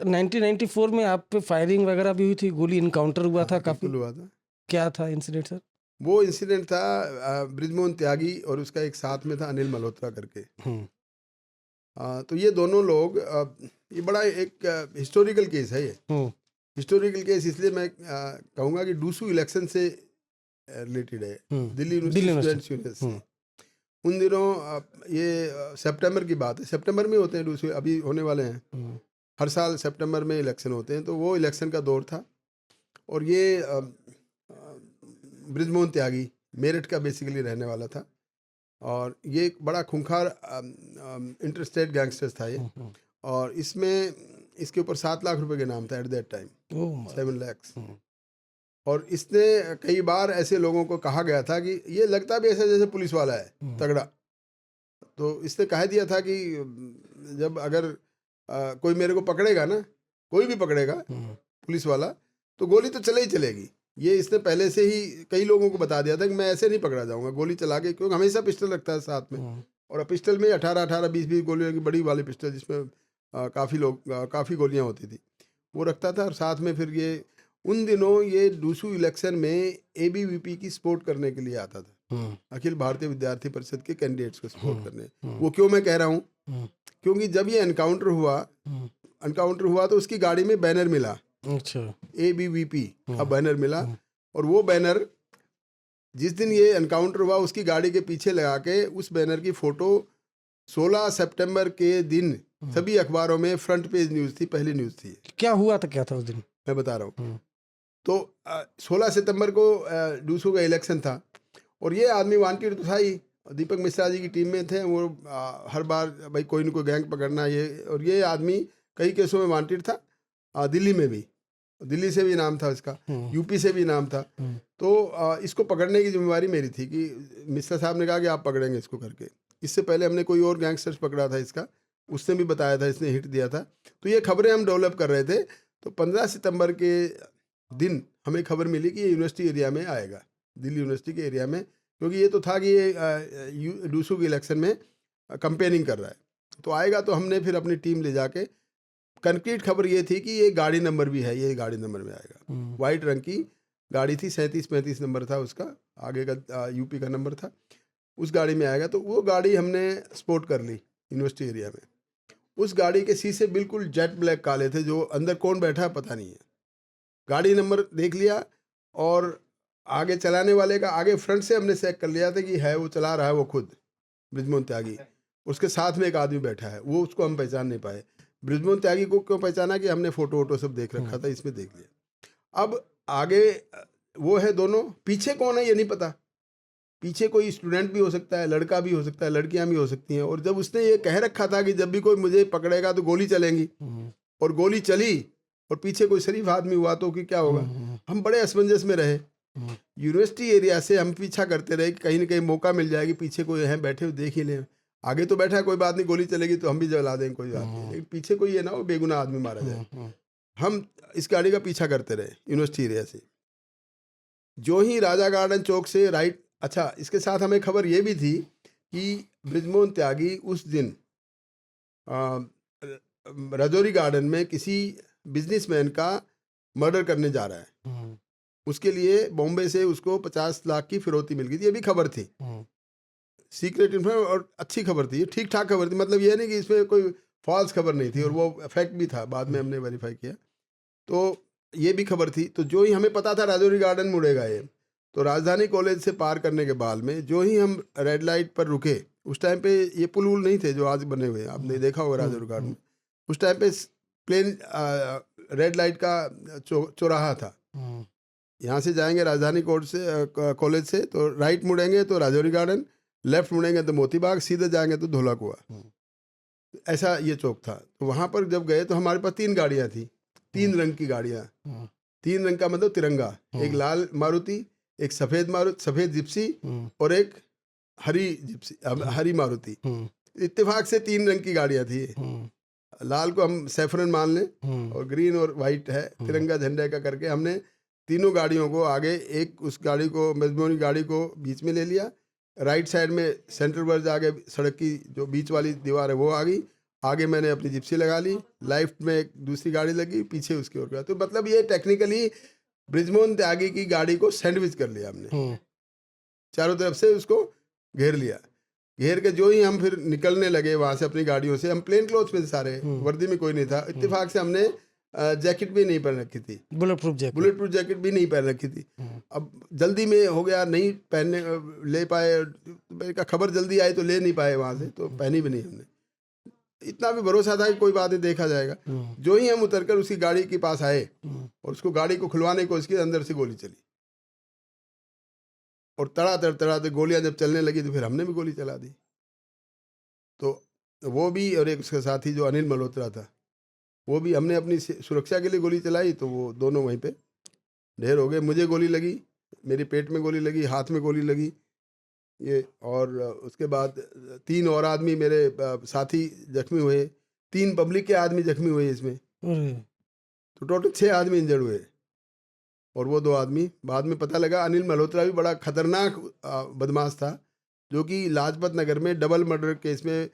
1994 में आप पे फायरिंग वगैरह भी हुई थी, गोली इनकाउंटर हुआ था काफ़ी, बिल्कुल हुआ था। क्या था इंसिडेंट सर? वो इंसिडेंट था बृजमोहन त्यागी और उसका एक साथ में था अनिल मल्होत्रा करके। हुँ, तो ये दोनों लोग ये बड़ा एक हिस्टोरिकल केस है ये। हुँ, हिस्टोरिकल केस इसलिए मैं कहूँगा कि डूसू इलेक्शन से रिलेटेड है। हुँ, Delhi university Delhi university. Students union हुँ, से। उन दिनों ये सितंबर की बात है, सितंबर में होते हैं डूसू, अभी होने वाले हैं। हुँ, हर साल सितंबर में इलेक्शन होते हैं, तो वो इलेक्शन का दौर था। और ये बृजमोहन त्यागी मेरठ का बेसिकली रहने वाला था, और ये एक बड़ा खूंखार इंटरस्टेट गैंगस्टर था ये। हुँ, हुँ, और इसमें इसके ऊपर 7 लाख रुपए के नाम था at that time, oh my 7 lakhs। हुँ, और इसने कई बार ऐसे लोगों को कहा गया था कि ये लगता भी ऐसा जैसे पुलिस वाला है, हुँ, तगड़ा। तो इसने कह दिया था कि जब अगर कोई मेरे को पकड़ेगा ना, कोई भी पकड़ेगा हुँ, पुलिस वाला, तो गोली तो चले ही चलेगी। ये इसने पहले से ही कई लोगों को बता दिया था कि मैं ऐसे नहीं पकड़ा जाऊंगा, गोली चला के, क्योंकि हमेशा पिस्टल रखता है साथ में। हुँ, और पिस्टल में 18-18, 20-20 गोलियों की बड़ी वाली पिस्टल, जिसमें काफ़ी गोलियां होती थी, वो रखता था। और साथ में फिर ये उन दिनों ये डूसू इलेक्शन में एबीवीपी की सपोर्ट करने के लिए आता था, हुँ, अखिल भारतीय विद्यार्थी परिषद के कैंडिडेट्स को सपोर्ट हुँ, करने। हुँ, वो क्यों मैं कह रहा हूँ, हुँ, क्योंकि जब ये हुँ, एनकाउंटर हुआ तो उसकी गाड़ी में बैनर मिला, अच्छा, एबीवीपी का हुँ, बैनर मिला। हुँ, और वो बैनर जिस दिन ये एनकाउंटर हुआ उसकी गाड़ी के पीछे लगा के उस बैनर की फोटो 16 सितंबर के दिन हुँ, सभी अखबारों में फ्रंट पेज न्यूज़ थी, पहली न्यूज़ थी। क्या हुआ था, क्या था उस दिन? मैं बता रहा हूँ। हुँ, तो 16 सितंबर को डूसू का इलेक्शन था, और ये आदमी वांटेड तो था ही। दीपक मिश्रा जी की टीम में थे वो। हर बार भाई कोई न कोई गैंग पकड़ना ये, और ये आदमी कई केसों में वांटेड था। दिल्ली में भी, दिल्ली से भी नाम था इसका, हुँ, यूपी से भी नाम था। हुँ, तो इसको पकड़ने की जिम्मेवारी मेरी थी कि मिश्रा साहब ने कहा कि आप पकड़ेंगे इसको करके। इससे पहले हमने कोई और गैंगस्टर्स पकड़ा था इसका, उसने भी बताया था, इसने हिट दिया था। तो ये खबरें हम डेवलप कर रहे थे। तो 15 सितंबर के दिन हमें खबर मिली कि ये यूनिवर्सिटी एरिया में आएगा, दिल्ली यूनिवर्सिटी के एरिया में, क्योंकि ये तो था कि ये डूसू के इलेक्शन में कंपेयरिंग कर रहा है, तो आएगा। तो हमने फिर अपनी टीम ले जाके, कंक्रीट खबर ये थी कि ये गाड़ी नंबर भी है, ये गाड़ी नंबर में आएगा। हुँ, वाइट रंग की गाड़ी थी, 37-35 नंबर था उसका, आगे का यूपी का नंबर था। उस गाड़ी में आएगा, तो वो गाड़ी हमने स्पॉट कर ली यूनिवर्सिटी एरिया में। उस गाड़ी के शीशे बिल्कुल जेट ब्लैक काले थे, जो अंदर कौन बैठा है पता नहीं है। गाड़ी नंबर देख लिया, और आगे चलाने वाले का आगे फ्रंट से हमने चेक कर लिया था कि है, वो चला रहा है वो खुद, बृजमोहन त्यागी। उसके साथ में एक आदमी बैठा है, वो उसको हम पहचान नहीं पाए। बृजमोहन त्यागी को क्यों पहचाना कि हमने फोटो वोटो सब देख रखा हुँ, था, इसमें देख लिया। अब आगे वो है दोनों, पीछे कौन है ये नहीं पता। पीछे कोई स्टूडेंट भी हो सकता है, लड़का भी हो सकता है, लड़कियां भी हो सकती हैं। और जब उसने ये कह रखा था कि जब भी कोई मुझे पकड़ेगा तो गोली चलेंगी, हुँ, और गोली चली, और पीछे कोई शरीफ आदमी हुआ तो कि क्या हुँ, होगा। हुँ, हम बड़े असमंजस में रहे। हुँ, यूनिवर्सिटी एरिया से हम पीछा करते रहे कि कहीं ना कहीं मौका मिल जाएगी, पीछे कोई है बैठे हुए, देख ही लें। आगे तो बैठा है, कोई बात नहीं, गोली चलेगी तो हम भी जला देंगे, कोई बात नहीं, हुँ, लेकिन पीछे कोई ये ना हो बेगुनाह आदमी मारा जाए। हुँ, हुँ, हम इस गाड़ी का पीछा करते रहे यूनिवर्सिटी एरिया से। जो ही राजा गार्डन चौक से राइट, अच्छा इसके साथ हमें खबर ये भी थी कि बृजमोहन त्यागी उस दिन अ, राजौरी गार्डन में किसी बिजनेसमैन का मर्डर करने जा रहा है। हुँ, उसके लिए बॉम्बे से उसको 50 लाख की फिरौती मिल गई थी, ये भी खबर थी, हुँ, सीक्रेट इन्फॉर्मेशन, और अच्छी खबर थी, ये ठीक ठाक खबर थी। मतलब ये नहीं कि इसमें कोई फॉल्स खबर नहीं थी, और हुँ, वो फैक्ट भी था, बाद में हुँ, हमने वेरीफाई किया। तो ये भी खबर थी। तो जो ही हमें पता था राजौरी गार्डन मुड़ेगा ये, तो राजधानी कॉलेज से पार करने के बाद में जो ही हम रेड लाइट पर रुके, उस टाइम पे ये पुल वुल नहीं थे जो आज बने हुए हैं, आपने हुँ, देखा होगा हुँ, राजौरी गार्डन हुँ, में। उस टाइम पे प्लेन रेड लाइट का चौराहा था। हुँ, यहाँ से जाएंगे राजधानी कोर्ट से कॉलेज से, तो राइट मुड़ेंगे तो राजौरी गार्डन, लेफ्ट मुड़ेंगे तो मोती बाग, सीधे जाएंगे तो धोला कुआं। हुँ, ऐसा ये चौक था। तो वहाँ पर जब गए तो हमारे पास 3 गाड़ियाँ थी, हुँ, 3 रंग की गाड़ियाँ। हुँ, 3 रंग का मतलब तिरंगा, एक हुँ, लाल मारुति, एक सफ़ेद जिप्सी, हुँ, और एक हरी जिप्सी, हुँ, हरी मारुति। हुँ, इत्तेफाक से 3 रंग की गाड़ियाँ थी ये। हुँ, लाल को हम सैफरन मान लें, हुँ, और ग्रीन और वाइट है हुँ, तिरंगा झंडे का करके। हमने तीनों गाड़ियों को आगे, एक उस गाड़ी को, मजमूनी गाड़ी को बीच में ले लिया। राइट साइड में सेंट्रल वर्ज आगे, सड़क की जो बीच वाली दीवार है वो आ गई, आगे मैंने अपनी जिप्सी लगा ली, लेफ्ट में एक दूसरी गाड़ी लगी, पीछे उसकी ओर गया। तो मतलब ये टेक्निकली ब्रिजमोहन त्यागी की गाड़ी को सैंडविच कर लिया हमने, चारों तरफ से उसको घेर लिया। घेर के जो ही हम फिर निकलने लगे वहाँ से अपनी गाड़ियों से, हम प्लेन क्लोथ्स में थे सारे, वर्दी में कोई नहीं था। इत्तेफाक से हमने जैकेट भी नहीं पहन रखी थी, बुलेट प्रूफ जैकेट भी नहीं पहन रखी थी। अब जल्दी में हो गया, नहीं पहनने ले पाए, मैंने कहा खबर जल्दी आई तो ले नहीं पाए वहाँ से, तो पहनी भी नहीं हमने। इतना भी भरोसा था कि कोई बात नहीं, देखा जाएगा। जो ही हम उतरकर उसकी गाड़ी के पास आए और उसको गाड़ी को खुलवाने की कोशिश की, अंदर से गोली चली और तड़ातड़ गोलियां जब चलने लगी तो फिर हमने भी गोली चला दी। तो वो भी और एक उसका साथी जो अनिल मल्होत्रा था, वो भी, हमने अपनी सुरक्षा के लिए गोली चलाई तो वो दोनों वहीं पे ढेर हो गए। मुझे गोली लगी, मेरे पेट में गोली लगी, हाथ में गोली लगी ये, और उसके बाद 3 और आदमी मेरे साथी जख्मी हुए, 3 पब्लिक के आदमी जख्मी हुए इसमें, तो टोटल 6 आदमी इंजर्ड हुए। और वो 2 आदमी बाद में पता लगा, अनिल मल्होत्रा भी बड़ा खतरनाक बदमाश था, जो कि लाजपत नगर में डबल मर्डर केस में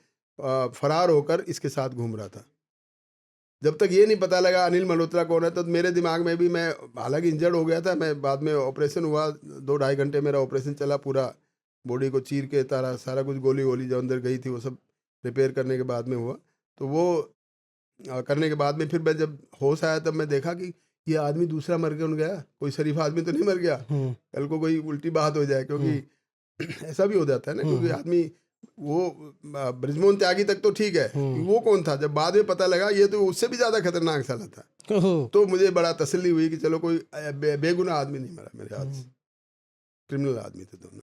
फरार होकर इसके साथ घूम रहा था। जब तक ये नहीं पता लगा अनिल मल्होत्रा कौन है, तो मेरे दिमाग में भी, मैं हालांकि इंजर्ड हो गया था, मैं बाद में ऑपरेशन हुआ, 2-2.5 घंटे मेरा ऑपरेशन चला, पूरा बॉडी को चीर के सारा कुछ गोली जो अंदर गई थी वो सब रिपेयर करने के बाद में हुआ। तो वो करने के बाद में फिर मैं जब होश आया तब मैं देखा कि ये आदमी दूसरा मर क्यों गया, कोई शरीफ आदमी तो नहीं मर गया, कल को कोई उल्टी बात हो जाए, क्योंकि ऐसा भी हो जाता है ना, क्योंकि आदमी वो ब्रिजमोहन त्यागी तक तो ठीक है, वो कौन था, जब बाद में पता लगा ये तो उससे भी ज्यादा खतरनाक साला था, तो मुझे बड़ा तसल्ली हुई कि चलो कोई बेगुनाह आदमी नहीं मरा मेरे हाथ से, क्रिमिनल आदमी थे दोनों।